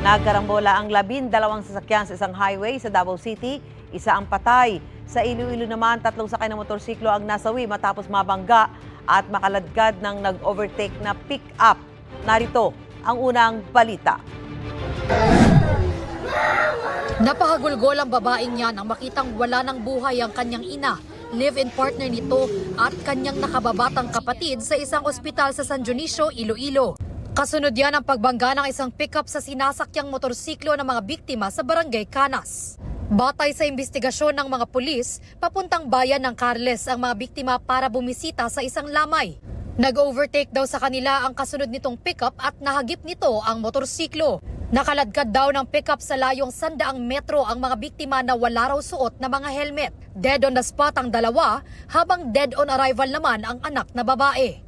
Nagkarambola ang 12 sasakyan sa isang highway sa Davao City, isa ang patay. Sa Iloilo naman, 3 sakay ng motorsiklo ang nasawi matapos mabangga at makaladkad ng nag-overtake na pick-up. Narito ang unang balita. Napahagulgol ang babaeng yan ang makitang wala ng buhay ang kanyang ina, live-in partner nito at kanyang nakababatang kapatid sa isang ospital sa San Dionisio, Iloilo. Kasunod yan ang pagbangga ng isang pickup sa sinasakyang motorsiklo ng mga biktima sa Barangay Canas. Batay sa investigasyon ng mga pulis, papuntang bayan ng Carles ang mga biktima para bumisita sa isang lamay. Nag-overtake daw sa kanila ang kasunod nitong pickup at nahagip nito ang motorsiklo. Nakaladkad daw ng pickup sa layong 100 metro ang mga biktima na wala raw suot na mga helmet. Dead on the spot ang dalawa, habang dead on arrival naman ang anak na babae.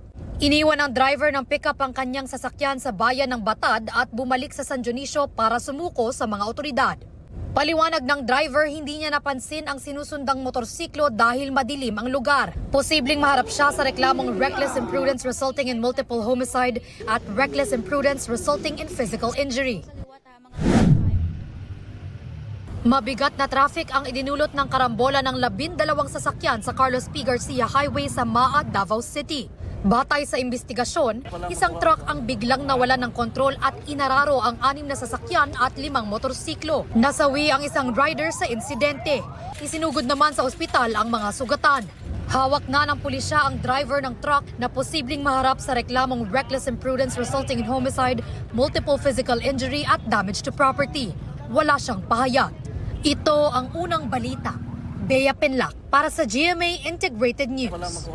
Iniwan ng driver ng pickup ang kanyang sasakyan sa bayan ng Batad at bumalik sa San Dionisio para sumuko sa mga otoridad. Paliwanag ng driver, hindi niya napansin ang sinusundang motorsiklo dahil madilim ang lugar. Posibleng maharap siya sa reklamong reckless imprudence resulting in multiple homicide at reckless imprudence resulting in physical injury. Mabigat na traffic ang idinulot ng karambola ng 12 sasakyan sa Carlos P. Garcia Highway sa Maa, Davao City. Batay sa investigasyon, isang truck ang biglang nawalan ng kontrol at inararo ang 6 na sasakyan at 5 motorsiklo. Nasawi ang isang rider sa insidente. Isinugod naman sa ospital ang mga sugatan. Hawak na ng pulisya ang driver ng truck na posibleng maharap sa reklamong reckless imprudence resulting in homicide, multiple physical injury at damage to property. Wala siyang pahayag. Ito ang unang balita. Bea Penlac para sa GMA Integrated News.